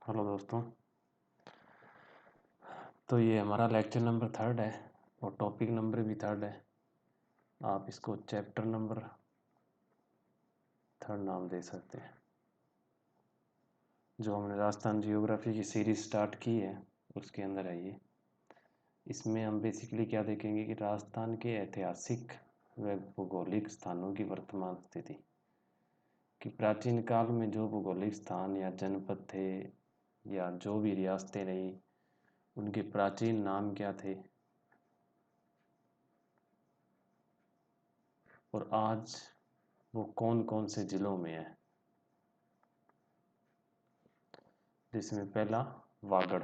Hello दोस्तों। तो ये हमारा लेक्चर नंबर 3 है और टॉपिक नंबर भी 3 है। आप इसको चैप्टर नंबर 3 नाम दे सकते हैं। जो हमने राजस्थान जियोग्राफी की सीरीज स्टार्ट की है उसके अंदर है ये। इसमें हम बेसिकली क्या देखेंगे कि राजस्थान के ऐतिहासिक व भौगोलिक स्थानों की वर्तमान स्थिति, कि प्राचीन काल में जो भौगोलिक स्थान या जनपद थे या जो भी रियासतें रही, उनके प्राचीन नाम क्या थे और आज वो कौन कौन से ज़िलों में है। जिसमें पहला वागड़।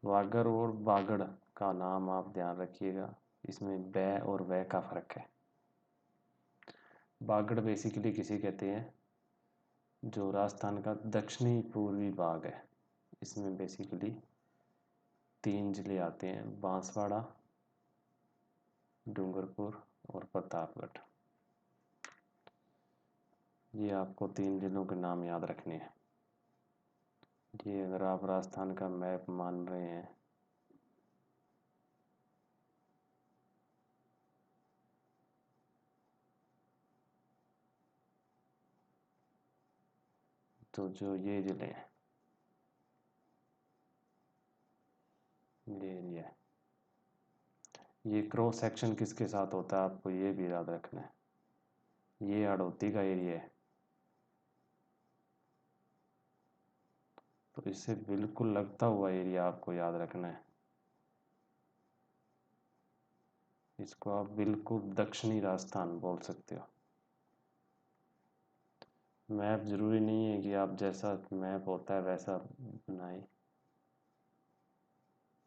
वागड़ और बागड़ का नाम आप ध्यान रखिएगा, इसमें बै और वै का फर्क है। बागड़ बेसिकली किसे कहते हैं? जो राजस्थान का दक्षिणी पूर्वी भाग है। इसमें बेसिकली 3 जिले आते हैं, बांसवाड़ा, डूंगरपुर और प्रतापगढ़। ये आपको 3 जिलों के नाम याद रखने हैं। ये अगर आप राजस्थान का मैप मान रहे हैं तो जो ये जिले हैं, ये एरिया है, ये क्रॉस सेक्शन किसके साथ होता है आपको ये भी याद रखना है। ये हड़ौती का एरिया है, तो इससे बिल्कुल लगता हुआ एरिया आपको याद रखना है। इसको आप बिल्कुल दक्षिणी राजस्थान बोल सकते हो। मैप जरूरी नहीं है कि आप जैसा मैप होता है वैसा बनाएं,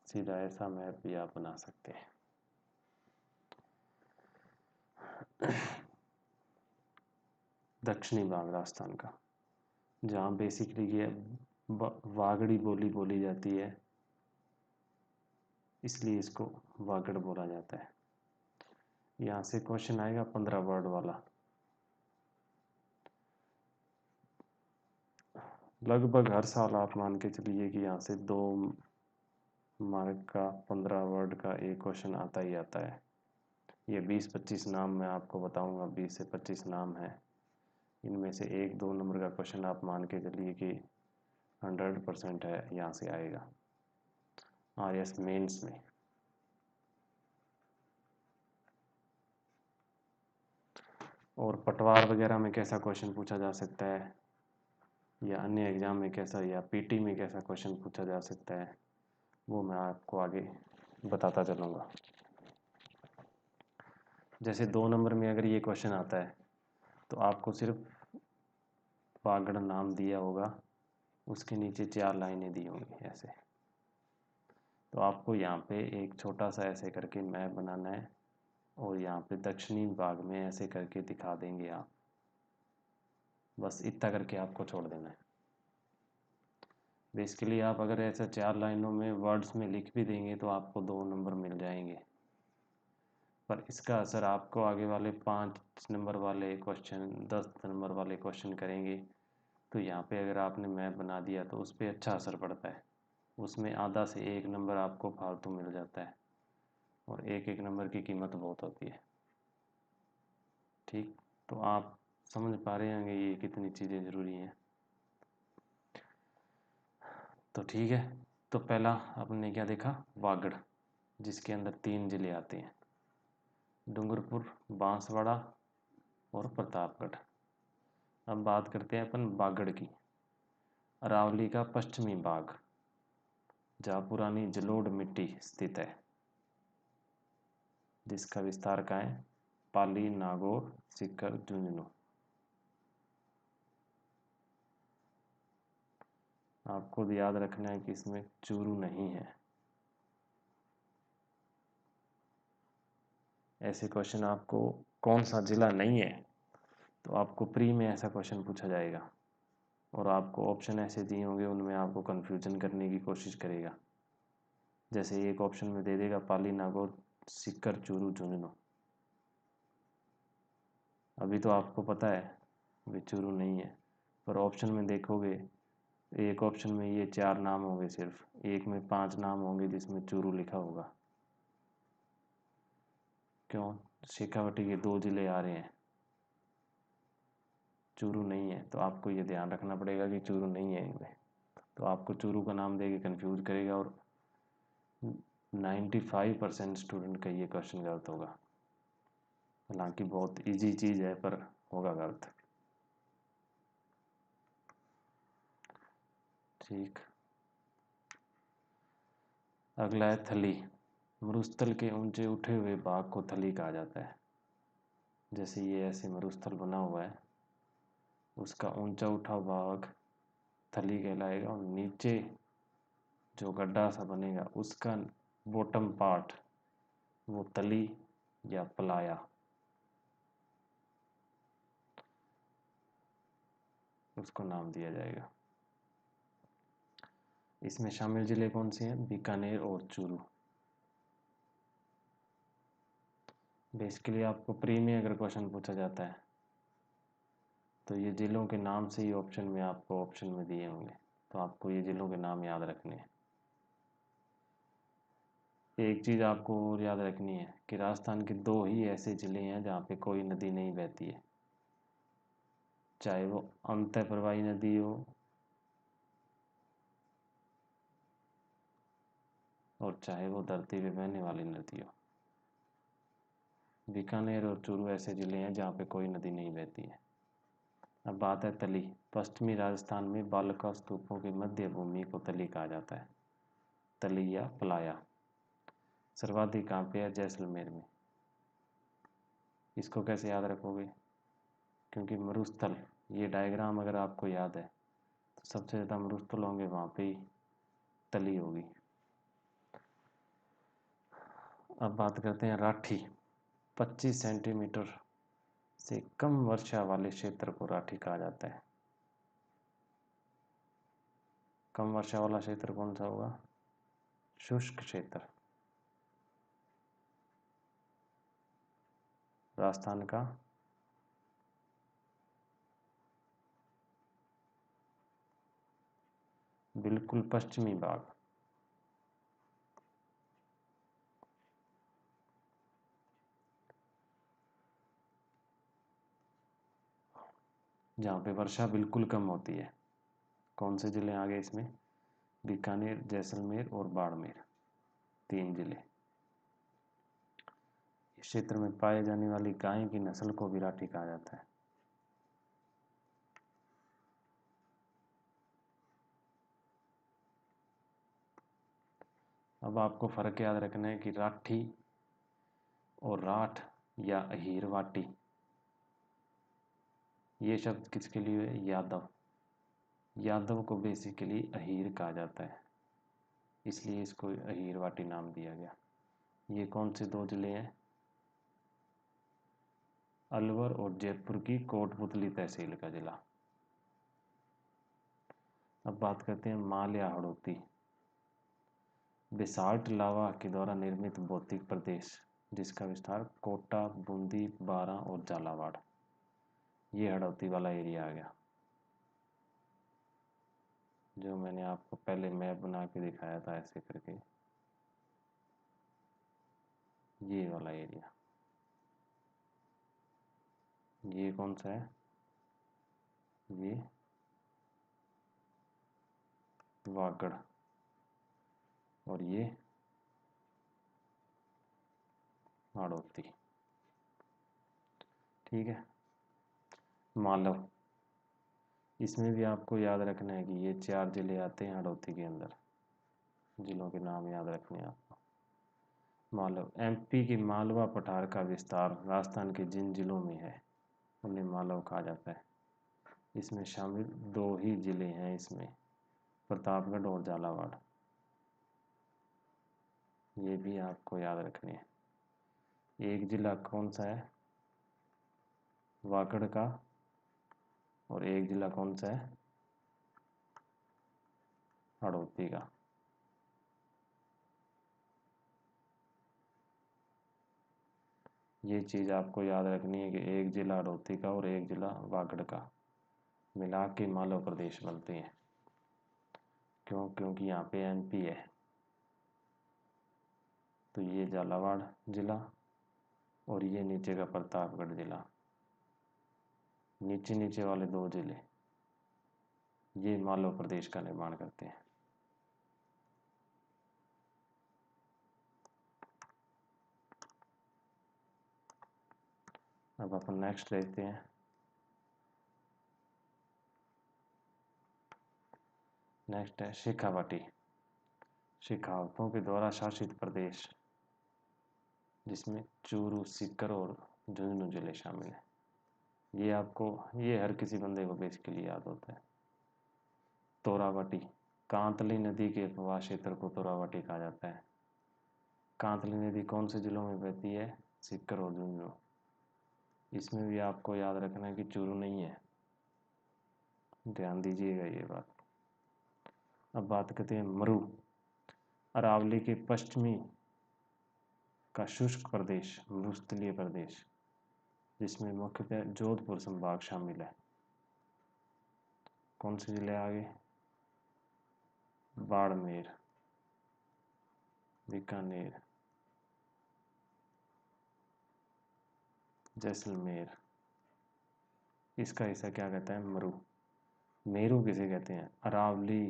सीधा ऐसा मैप भी आप बना सकते हैं। दक्षिणी भाग राजस्थान का, जहाँ बेसिकली ये वागड़ी बोली बोली जाती है, इसलिए इसको वागड़ बोला जाता है। यहाँ से क्वेश्चन आएगा 15 वर्ड वाला। लगभग हर साल आप मान के चलिए कि यहाँ से 2 मार्क का 15 वर्ड का एक क्वेश्चन आता ही आता है। ये 20-25 नाम मैं आपको बताऊंगा, 20 से 25 नाम है। इनमें से 1-2 नंबर का क्वेश्चन आप मान के चलिए कि 100% है, यहाँ से आएगा आरएस मेंस में। और पटवार वगैरह में कैसा क्वेश्चन पूछा जा सकता है, या अन्य एग्जाम में कैसा, या पीटी में कैसा क्वेश्चन पूछा जा सकता है, वो मैं आपको आगे बताता चलूँगा। जैसे 2 नंबर में अगर ये क्वेश्चन आता है तो आपको सिर्फ वागड़ नाम दिया होगा, उसके नीचे 4 लाइनें दी होंगी ऐसे। तो आपको यहाँ पे एक छोटा सा ऐसे करके मैप बनाना है और यहाँ पे दक्षिणी भाग में ऐसे करके दिखा देंगे आप। बस इतना करके आपको छोड़ देना है। बेसिकली आप अगर ऐसा 4 लाइनों में वर्ड्स में लिख भी देंगे तो आपको 2 नंबर मिल जाएंगे, पर इसका असर आपको आगे वाले 5 नंबर वाले क्वेश्चन, 10 नंबर वाले क्वेश्चन करेंगे। तो यहाँ पे अगर आपने मैप बना दिया तो उस पर अच्छा असर पड़ता है। उसमें आधा से 1 नंबर आपको फालतू मिल जाता है और 1-1 नंबर की कीमत बहुत होती है। ठीक, तो आप समझ पा रहे होंगे ये कितनी चीज़ें ज़रूरी हैं। तो ठीक है, तो पहला आपने क्या देखा? वागड़, जिसके अंदर 3 जिले आते हैं, डूंगरपुर, बांसवाड़ा और प्रतापगढ़। अब बात करते हैं अपन बागड़ की। अरावली का पश्चिमी भाग, जहाँ पुरानी जलोढ़ मिट्टी स्थित है, जिसका विस्तार कहाँ है? पाली, नागौर, सीकर, झुंझुनू। आपको याद रखना है कि इसमें चूरू नहीं है। ऐसे क्वेश्चन आपको कौन सा जिला नहीं है, तो आपको प्री में ऐसा क्वेश्चन पूछा जाएगा और आपको ऑप्शन ऐसे दिए होंगे, उनमें आपको कन्फ्यूजन करने की कोशिश करेगा। जैसे एक ऑप्शन में दे देगा पाली, नागौर, सीकर, चूरू, झुंझुनू। अभी तो आपको पता है भी चूरू नहीं है, पर ऑप्शन में देखोगे एक ऑप्शन में ये 4 नाम होंगे, सिर्फ एक में 5 नाम होंगे जिसमें चूरू लिखा होगा। क्यों? शेखावटी के 2 जिले आ रहे हैं, चूरू नहीं है, तो आपको ये ध्यान रखना पड़ेगा कि चूरू नहीं है इनमें। तो आपको चूरू का नाम देके कंफ्यूज करेगा और 95% स्टूडेंट का ये क्वेश्चन गलत होगा। हालांकि बहुत इजी चीज़ है पर होगा गलत। ठीक, अगला है थली। मरुस्थल के ऊंचे उठे हुए भाग को थली कहा जाता है। जैसे ये ऐसे मरुस्थल बना हुआ है, उसका ऊंचा उठा भाग थली कहलाएगा, और नीचे जो गड्ढा सा बनेगा उसका बॉटम पार्ट वो तली या पलाया, उसको नाम दिया जाएगा। इसमें शामिल जिले कौन से हैं? बीकानेर और चूरू। बेसिकली आपको प्री में अगर क्वेश्चन पूछा जाता है तो ये जिलों के नाम से ही ऑप्शन में आपको ऑप्शन में दिए होंगे, तो आपको ये जिलों के नाम याद रखने हैं। एक चीज़ आपको और याद रखनी है कि राजस्थान के 2 ही ऐसे ज़िले हैं जहाँ पे कोई नदी नहीं बहती है, चाहे वो अंतः प्रवाही नदी हो और चाहे वो धरती पे बहने वाली नदी हो। बीकानेर और चूरू ऐसे ज़िले हैं जहाँ पे कोई नदी नहीं बहती है। अब बात है तली। पश्चिमी राजस्थान में बालका स्तूपों की मध्य भूमि को तली कहा जाता है, तली या पलाया। सर्वाधिक कहाँ पे है? जैसलमेर में। इसको कैसे याद रखोगे? क्योंकि मरुस्थल, ये डायग्राम अगर आपको याद है तो सबसे ज़्यादा मरुस्थल होंगे वहाँ पे ही तली होगी। अब बात करते हैं राठी। 25 सेंटीमीटर से कम वर्षा वाले क्षेत्र को राठी कहा जाता है। कम वर्षा वाला क्षेत्र कौन सा होगा? शुष्क क्षेत्र। राजस्थान का बिल्कुल पश्चिमी भाग, जहाँ पे वर्षा बिल्कुल कम होती है। कौन से जिले आ गए इसमें? बीकानेर, जैसलमेर और बाड़मेर, 3 जिले। इस क्षेत्र में पाए जाने वाली गाय की नस्ल को भी राठी कहा जाता है। अब आपको फर्क याद रखना है कि राठी और राठ या अहीर वाटी, ये शब्द किसके लिए है? यादव। यादव को बेसिकली अहीर कहा जाता है, इसलिए इसको अहीर वाटी नाम दिया गया। ये कौन से 2 जिले हैं? अलवर और जयपुर की कोटपुतली तहसील का जिला। अब बात करते हैं माल या हड़ौती। बेसाल्ट लावा के द्वारा निर्मित भौतिक प्रदेश जिसका विस्तार कोटा, बूंदी, बारां और झालावाड़, ये हड़ौती वाला एरिया आ गया, जो मैंने आपको पहले मैप बना के दिखाया था ऐसे करके, ये वाला एरिया। ये कौन सा है? ये वागड़, और ये हाड़ौती। ठीक है। मालव, इसमें भी आपको याद रखना है कि ये 4 जिले आते हैं हाड़ौती के अंदर, जिलों के नाम याद रखने हैं आपको। मालव, एमपी के मालवा पठार का विस्तार राजस्थान के जिन जिलों में है उन्हें मालव कहा जाता है। इसमें शामिल 2 ही जिले हैं इसमें, प्रतापगढ़ और झालावाड़, ये भी आपको याद रखने हैं। एक जिला कौन सा है? वागड़ का, और एक जिला कौन सा है? हाड़ौती का। ये चीज़ आपको याद रखनी है कि एक जिला हाड़ौती का और एक जिला वागड़ का मिला के मालव प्रदेश बनते हैं। क्यों? क्योंकि यहाँ पे एमपी है, तो ये झालावाड़ जिला और ये नीचे का प्रतापगढ़ जिला, नीचे नीचे वाले दो जिले ये मालवा प्रदेश का निर्माण करते हैं। अब अपन नेक्स्ट देखते हैं। नेक्स्ट है शेखावाटी, शेखावतों के द्वारा शासित प्रदेश, जिसमें चूरू, सीकर और झुंझुनू जिले शामिल हैं। ये हर किसी बंदे को बेसिकली याद होता है। तोरावटी, कांतली नदी के प्रवाह क्षेत्र को तोरावटी कहा जाता है। कांतली नदी कौन से जिलों में बहती है? सीकर और झुंझुनू। इसमें भी आपको याद रखना है कि चूरू नहीं है, ध्यान दीजिएगा ये बात। अब बात करते हैं मरु, अरावली के पश्चिमी का शुष्क प्रदेश, मरुस्थलीय प्रदेश, जिसमें मुख्यतः जोधपुर संभाग शामिल है। कौन से जिले आगे? बाड़मेर, बीकानेर, जैसलमेर। इसका हिस्सा क्या कहता है? मरु। मेरू किसे कहते हैं? अरावली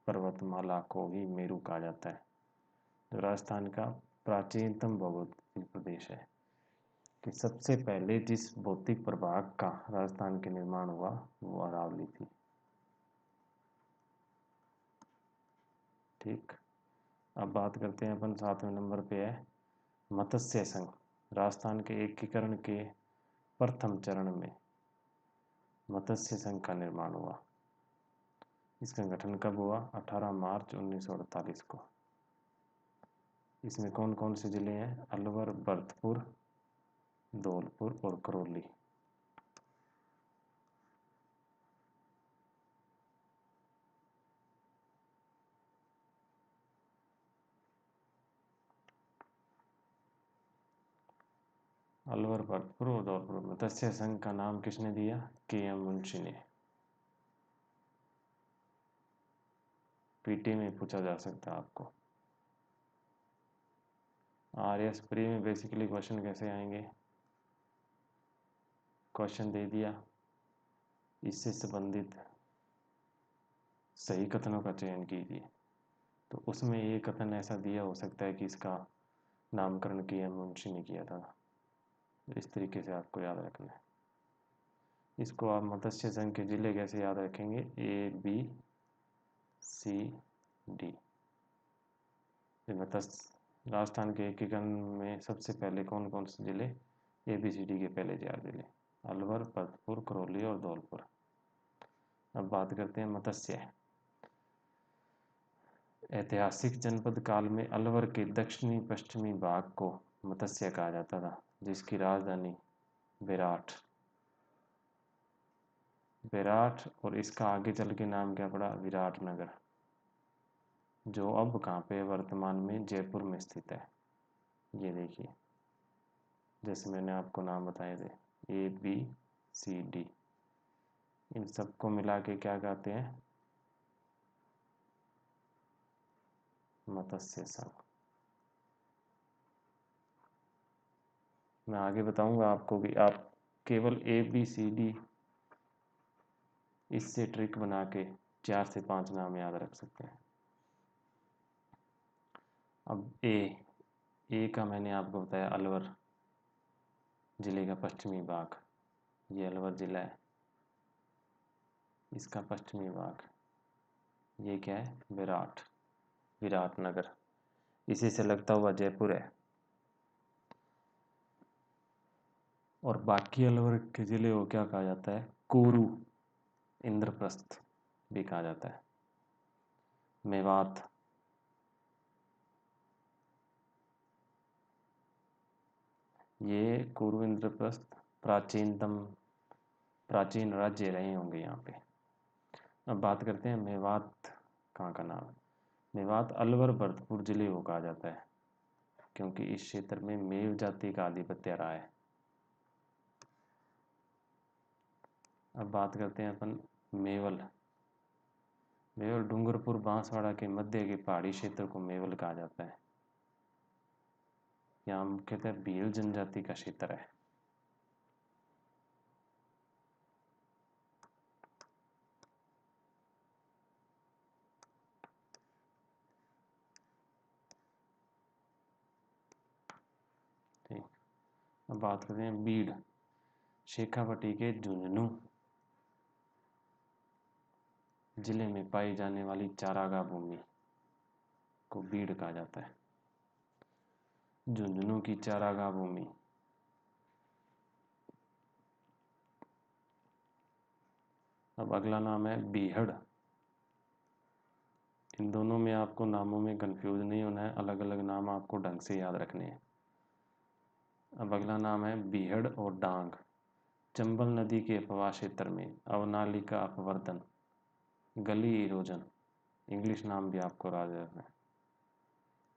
पर्वतमाला को ही मेरू कहा जाता है, जो राजस्थान का प्राचीनतम भौगोलिक प्रदेश है। कि सबसे पहले जिस भौतिक प्रभाग का राजस्थान के निर्माण हुआ वो अरावली थी। ठीक, अब बात करते हैं अपन 7वें नंबर पे है मत्स्य संघ। राजस्थान के एकीकरण के प्रथम चरण में मत्स्य संघ का निर्माण हुआ। इसका गठन कब हुआ? 18 मार्च 1948 को। इसमें कौन कौन से जिले हैं? अलवर, भरतपुर, धौलपुर और करौली। अलवर, भरतपुर और धौलपुर। मत्स्य संघ का नाम किसने दिया? के.एम. मुंशी ने। पीटी में पूछा जा सकता है आपको। आरएस प्री में बेसिकली क्वेश्चन कैसे आएंगे? क्वेश्चन दे दिया, इससे संबंधित सही कथनों का चयन कीजिए। तो उसमें ये कथन ऐसा दिया हो सकता है कि इसका नामकरण के.एम. मुंशी ने किया था। इस तरीके से आपको याद रखना है। इसको आप मत्स्य संघ के जिले कैसे याद रखेंगे? ए, बी, सी, डी। मत्स्य राजस्थान के एकीकरण में सबसे पहले कौन कौन से जिले? ABCD के पहले 4 जिले, अलवर, भरतपुर, करौली और धौलपुर। अब बात करते हैं मत्स्य। ऐतिहासिक जनपद काल में अलवर के दक्षिणी पश्चिमी भाग को मत्स्य कहा जाता था, जिसकी राजधानी बेराट और इसका आगे चल के नाम क्या पड़ा? विराटनगर, जो अब कहाँ पे? वर्तमान में जयपुर में स्थित है। ये देखिए, जैसे मैंने आपको नाम बताए थे ABCD, इन सबको मिला के क्या कहते हैं? मत्स्य संघ। मैं आगे बताऊंगा आपको कि आप केवल ABCD इससे ट्रिक बना के 4 से 5 नाम याद रख सकते हैं। अब ए का मैंने आपको बताया अलवर जिले का पश्चिमी भाग, ये अलवर जिला है, इसका पश्चिमी भाग ये क्या है? विराटनगर, इसी से लगता हुआ जयपुर है। और बाकी अलवर के जिले को क्या कहा जाता है? कोरू, इंद्रप्रस्थ भी कहा जाता है। मेवात, ये कोरू, इंद्रप्रस्थ प्राचीन राज्य रहे होंगे यहाँ पे। अब बात करते हैं मेवात कहाँ का नाम? मेवात अलवर भरतपुर जिले को कहा जाता है, क्योंकि इस क्षेत्र में मेव जाति का आधिपत्य रहा है। अब बात करते हैं अपन मेवल। मेवल डूंगरपुर बांसवाड़ा के मध्य के पहाड़ी क्षेत्र को मेवल कहा जाता है। यहाँ मुख्यतः भील जनजाति का क्षेत्र है। ठीक, अब बात करते हैं बीड़। शेखावटी के झुंझुनू जिले में पाई जाने वाली चारागाह भूमि को बीड़ कहा जाता है। झुंझुनू की चारागाह भूमि। अब अगला नाम है बीहड़। इन दोनों में आपको नामों में कंफ्यूज नहीं होना है, अलग अलग नाम आपको ढंग से याद रखने हैं। अब अगला नाम है बीहड़ और डांग। चंबल नदी के अपवाह क्षेत्र में अवनालिका अपवर्तन, गली इरोजन, इंग्लिश नाम भी आपको याद रखना है,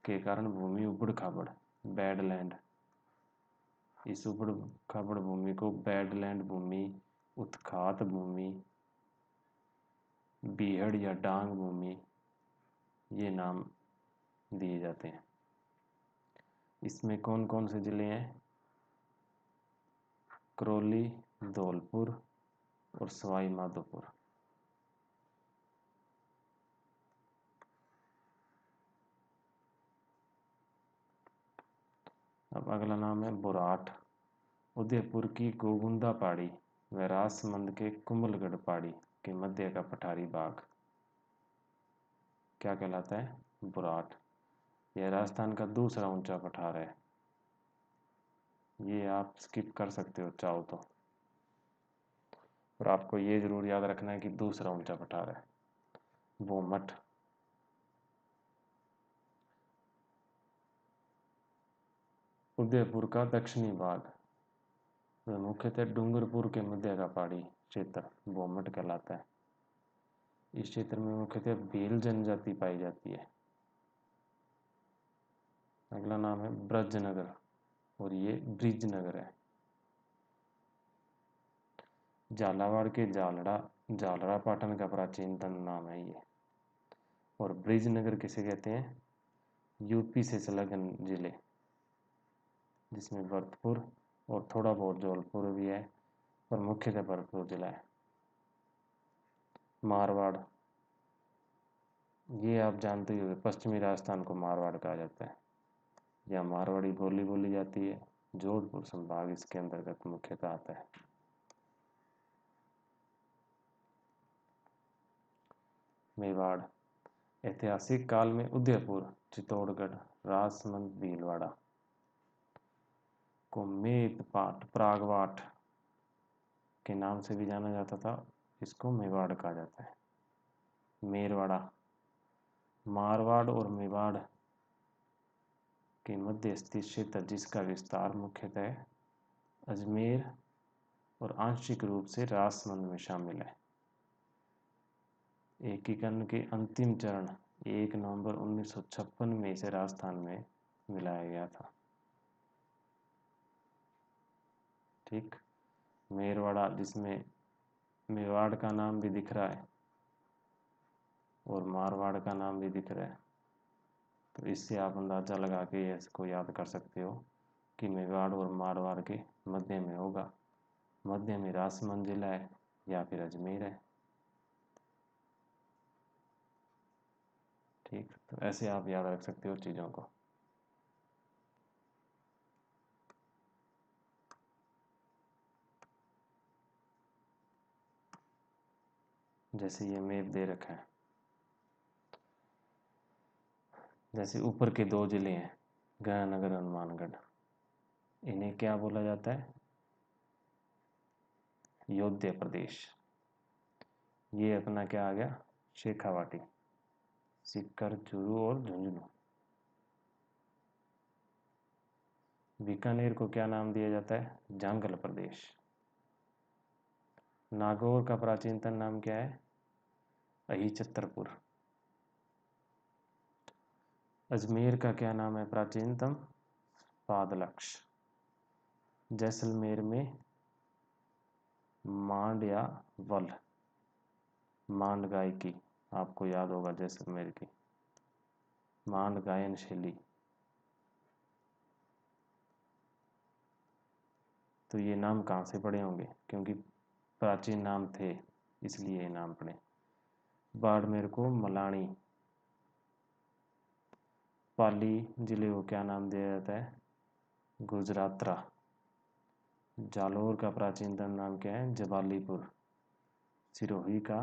के कारण भूमि उबड़ खाबड़, बैडलैंड। इस उबड़ खाबड़ भूमि को बैडलैंड भूमि, उत्खात भूमि, बीहड़ या डांग भूमि, ये नाम दिए जाते हैं। इसमें कौन कौन से जिले हैं? करौली, धौलपुर और सवाई माधोपुर। अब अगला नाम है बुराट। उदयपुर की गोगुंदा पहाड़ी व राजसमंद के कुंभलगढ़ पहाड़ी के मध्य का पठारी भाग क्या कहलाता है? बुराट। यह राजस्थान का दूसरा ऊंचा पठार है। ये आप स्किप कर सकते हो चाहो तो, और आपको ये जरूर याद रखना है कि दूसरा ऊंचा पठार है। बोमठ। उदयपुर का दक्षिणी भाग वह मुख्यतः डूंगरपुर के मध्य का पहाड़ी क्षेत्र बोमठ कहलाता है। इस क्षेत्र में मुख्यतः भील जनजाति पाई जाती है। अगला नाम है ब्रजनगर और ये ब्रिजनगर है। झालावाड़ के झालरा पाटन का प्राचीनतम नाम है ये। और ब्रिजनगर किसे कहते हैं? यूपी से संलग्न जिले, जिसमें भरतपुर और थोड़ा बहुत जौलपुर भी है, पर मुख्यतः भरतपुर जिला है। मारवाड़, ये आप जानते ही होंगे, पश्चिमी राजस्थान को मारवाड़ कहा जाता है। यहाँ मारवाड़ी बोली बोली जाती है। जोधपुर संभाग इसके अंतर्गत मुख्यतः आता है। मेवाड़। ऐतिहासिक काल में उदयपुर, चित्तौड़गढ़, राजसमंद, भीलवाड़ा को मेदपाट, प्रागवाट के नाम से भी जाना जाता था। इसको मेवाड़ कहा जाता है। मेरवाड़ा। मारवाड़ और मेवाड़ के मध्य स्थित क्षेत्र जिसका विस्तार मुख्यतः अजमेर और आंशिक रूप से राजसमंद में शामिल है। एकीकरण के अंतिम चरण 1 नवंबर 1956 में इसे राजस्थान में मिलाया गया था। ठीक, मेरवाड़ा, जिसमें मेवाड़ का नाम भी दिख रहा है और मारवाड़ का नाम भी दिख रहा है, तो इससे आप अंदाज़ा लगा के इसको याद कर सकते हो कि मेवाड़ और मारवाड़ के मध्य में होगा। मध्य में राजसमंद जिला है या फिर अजमेर है। ठीक, तो ऐसे आप याद रख सकते हो चीज़ों को। जैसे ये मैप दे रखा है, जैसे ऊपर के 2 जिले हैं गयानगर और हनुमानगढ़, इन्हें क्या बोला जाता है? योध्या प्रदेश। ये अपना क्या आ गया? शेखावाटी, सीकर, चूरू और झुंझुनू। बीकानेर को क्या नाम दिया जाता है? जांगल प्रदेश। नागौर का प्राचीनतम नाम क्या है? अहिछत्रपुर। अजमेर का क्या नाम है प्राचीनतम? पादलक्ष। जैसलमेर में मांड या वल, मांड गाय की, आपको याद होगा जैसलमेर की मांड गायन शैली। तो ये नाम कहाँ से पड़े होंगे, क्योंकि प्राचीन नाम थे इसलिए ये नाम पड़े। बाड़मेर को मलानी। पाली जिले को क्या नाम दिया जाता है, गुजरात्रा। जालोर का प्राचीनतम नाम क्या है, जवालीपुर। सिरोही का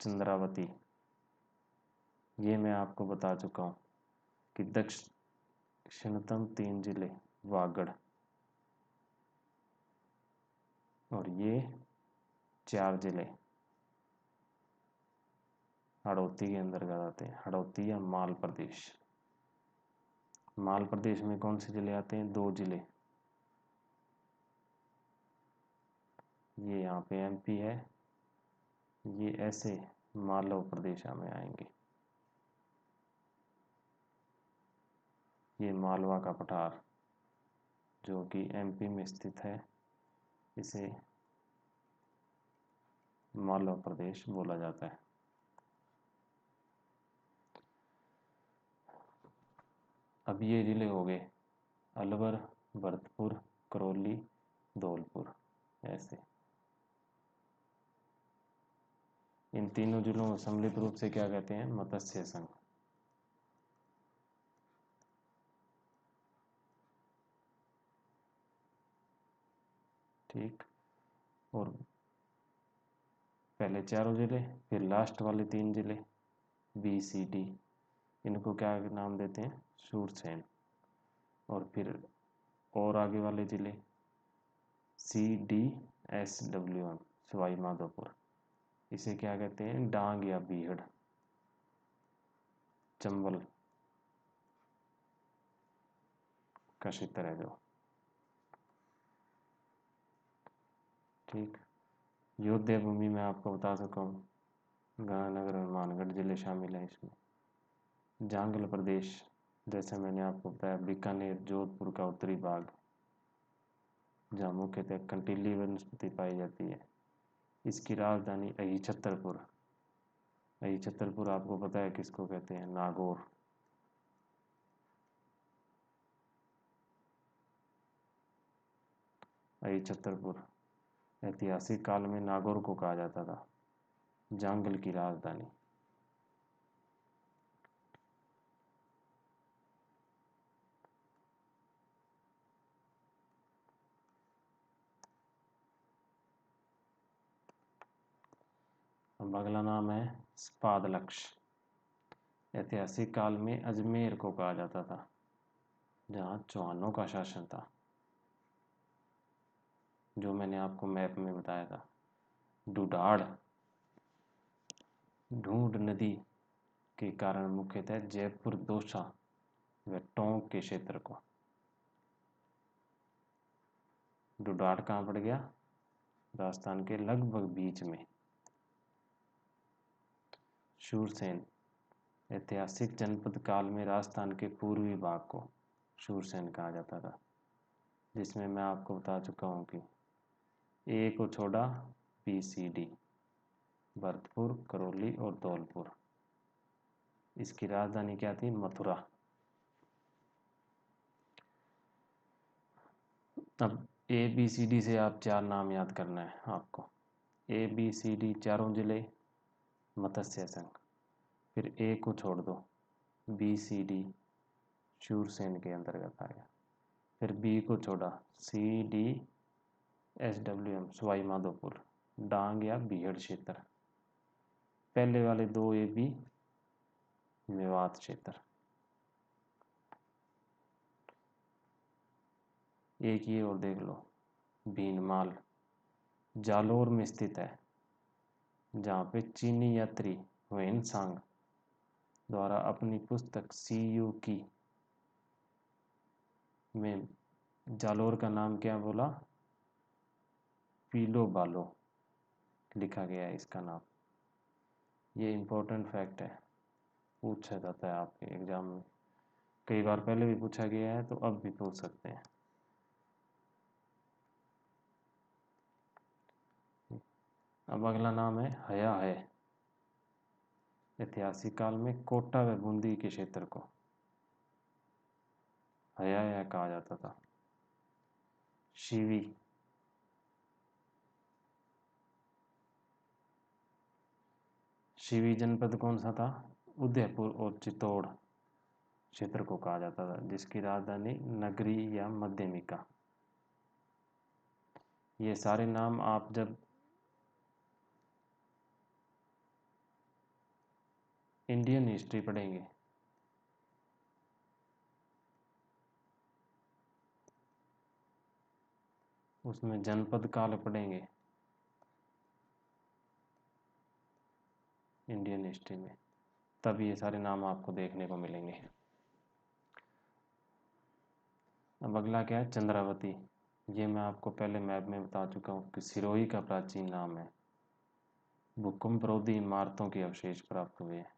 चंद्रावती। ये मैं आपको बता चुका हूँ कि दक्षिणतम 3 जिले वागड़, और ये 4 जिले हड़ौती के अंतर्गत आते हैं। हड़ौती या माल प्रदेश। माल प्रदेश में कौन से जिले आते हैं, 2 जिले। ये यहाँ पे एमपी है, ये ऐसे मालव प्रदेश में आएंगे। ये मालवा का पठार जो कि एमपी में स्थित है, इसे मालव प्रदेश बोला जाता है। अब ये जिले हो गए अलवर, भरतपुर, करौली, धौलपुर। ऐसे इन तीनों जिलों को सम्मिलित रूप से क्या कहते हैं, मत्स्य संघ। ठीक। और पहले चारों जिले, फिर लास्ट वाले 3 जिले बी सी डी, इनको क्या नाम देते हैं, सूरसेन। और फिर और आगे वाले जिले C D S W M, Sawai Madhopur, इसे क्या कहते हैं, डांग या बीहड़। चंबल का क्षेत्र है जो। ठीक। योद्धा भूमि में आपको बता सका हूँ, गंगानगर और मानगढ़ जिले शामिल हैं इसमें। जांगल प्रदेश, जैसे मैंने आपको बताया, बीकानेर, जोधपुर का उत्तरी भाग, जहाँ मुख्यतः कंटीली वनस्पति पाई जाती है। इसकी राजधानी अही छतरपुर। अही छतरपुर आपको पता है किसको कहते हैं, नागौर। अही छतरपुर ऐतिहासिक काल में नागौर को कहा जाता था, जांगल की राजधानी। अब अगला नाम है स्पादलक्ष। ऐतिहासिक काल में अजमेर को कहा जाता था, जहाँ चौहानों का शासन था, जो मैंने आपको मैप में बताया था। डुडाड़ ढूंढ नदी के कारण मुख्यतः जयपुर, दौसा व टोंक के क्षेत्र को। डुडाड़ कहाँ पड़ गया, राजस्थान के लगभग बीच में। शूरसेन ऐतिहासिक जनपद काल में राजस्थान के पूर्वी भाग को शूरसेन कहा जाता था, जिसमें मैं आपको बता चुका हूँ कि ए को छोड़ा B C D, Bharatpur, Karauli और धौलपुर। इसकी राजधानी क्या थी, मथुरा। अब ए बी सी डी से आप 4 नाम याद करना है आपको। ए बी सी डी चारों जिले मत्स्य संघ। फिर ए को छोड़ दो, बी सी डी शूरसेन के अंतर्गत आ गया। फिर बी को छोड़ा, C D S W M Sawai Madhopur, Dang या बीहड़ क्षेत्र। पहले वाले 2 ए बी मेवात क्षेत्र। एक ये और देख लो, भीनमाल जालोर में स्थित है, जहाँ पे चीनी यात्री ह्वेनसांग द्वारा अपनी पुस्तक सी यू की में जालोर का नाम क्या बोला, पीलो बालो लिखा गया है इसका नाम। ये इम्पोर्टेंट फैक्ट है, पूछा जाता है आपके एग्जाम में, कई बार पहले भी पूछा गया है तो अब भी पूछ सकते हैं। अब अगला नाम है हया है। ऐतिहासिक काल में कोटा व बूंदी के क्षेत्र को हया कहा जाता था। शिवी, शिवी जनपद कौन सा था? उदयपुर और चित्तौड़ क्षेत्र को कहा जाता था, जिसकी राजधानी नगरी या मध्यमिका। ये सारे नाम आप जब इंडियन हिस्ट्री पढ़ेंगे उसमें जनपद काल पढ़ेंगे इंडियन हिस्ट्री में, तब ये सारे नाम आपको देखने को मिलेंगे। अब अगला क्या है? चंद्रावती। ये मैं आपको पहले मैप में बता चुका हूँ कि सिरोही का प्राचीन नाम है। भूकंप रोधी इमारतों के अवशेष प्राप्त हुए हैं।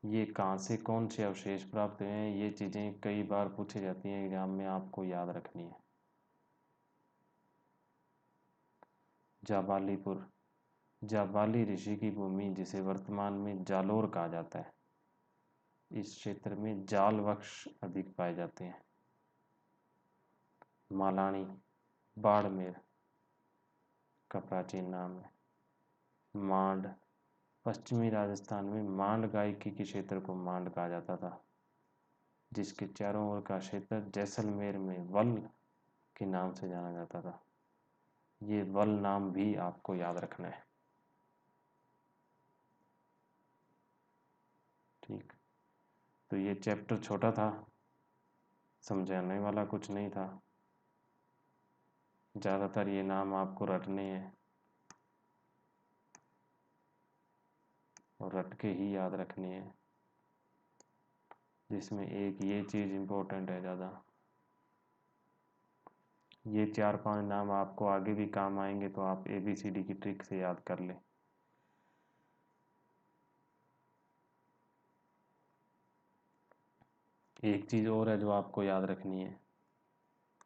ये कहाँ से कौन से अवशेष प्राप्त हुए हैं, ये चीज़ें कई बार पूछी जाती हैं एग्जाम में, आपको याद रखनी है। जाबालीपुर, जाबाली ऋषि की भूमि, जिसे वर्तमान में जालोर कहा जाता है। इस क्षेत्र में जाल वृक्ष अधिक पाए जाते हैं। मालानी, बाड़मेर का प्राचीन नाम है। मांड, पश्चिमी राजस्थान में मांड गायकी के क्षेत्र को मांड कहा जाता था, जिसके चारों ओर का क्षेत्र जैसलमेर में वल के नाम से जाना जाता था। ये वल नाम भी आपको याद रखना है। ठीक, तो ये चैप्टर छोटा था, समझाने वाला कुछ नहीं था। ज़्यादातर ये नाम आपको रटने हैं और रट के ही याद रखनी है, जिसमें एक ये चीज़ इम्पोर्टेंट है ज़्यादा। ये 4-5 नाम आपको आगे भी काम आएंगे, तो आप ABCD की ट्रिक से याद कर लें। एक चीज़ और है जो आपको याद रखनी है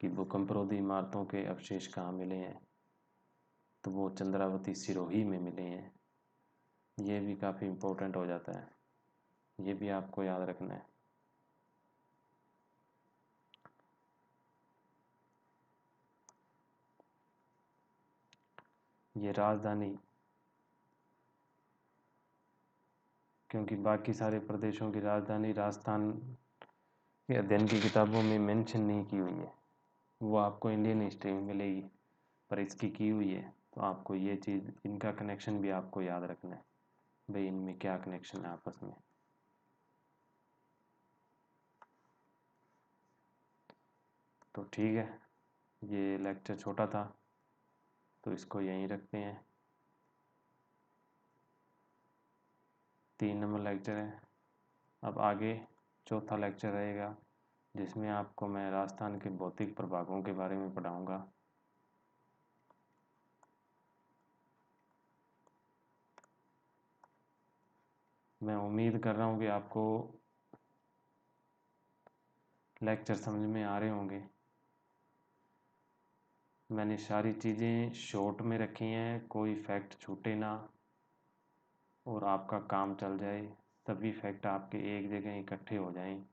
कि भूकंपरोधी इमारतों के अवशेष कहाँ मिले हैं, तो वो चंद्रावती सिरोही में मिले हैं। ये भी काफ़ी इम्पोर्टेंट हो जाता है, ये भी आपको याद रखना है। ये राजधानी, क्योंकि बाकी सारे प्रदेशों की राजधानी राजस्थान के अध्ययन की किताबों में मेंशन नहीं की हुई है, वो आपको इंडियन हिस्ट्री में मिलेगी, पर इसकी की हुई है, तो आपको ये चीज़, इनका कनेक्शन भी आपको याद रखना है, भाई इनमें क्या कनेक्शन है आपस में। तो ठीक है, ये लेक्चर छोटा था तो इसको यहीं रखते हैं। 3 नंबर लेक्चर है। अब आगे चौथा लेक्चर रहेगा, जिसमें आपको मैं राजस्थान के भौतिक प्रभागों के बारे में पढ़ाऊँगा। मैं उम्मीद कर रहा हूँ कि आपको लेक्चर समझ में आ रहे होंगे। मैंने सारी चीज़ें शॉर्ट में रखी हैं, कोई फैक्ट छूटे ना और आपका काम चल जाए, सभी फैक्ट आपके एक जगह इकट्ठे हो जाएं,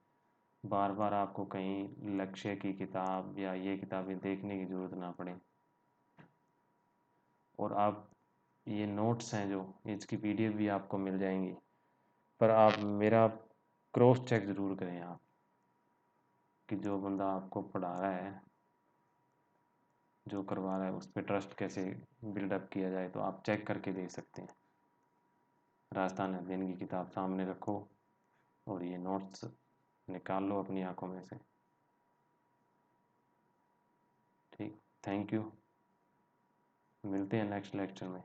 बार बार आपको कहीं लक्ष्य की किताब या ये किताबें देखने की ज़रूरत ना पड़े। और आप ये नोट्स हैं जो, इसकी PDF भी आपको मिल जाएंगी, पर आप मेरा क्रॉस चेक ज़रूर करें आप, कि जो बंदा आपको पढ़ा रहा है, जो करवा रहा है, उस पर ट्रस्ट कैसे बिल्डअप किया जाए, तो आप चेक करके देख सकते हैं। राजस्थान अध्ययन की किताब सामने रखो और ये नोट्स निकाल लो अपनी आंखों में से। ठीक, थैंक यू, मिलते हैं नेक्स्ट लेक्चर में।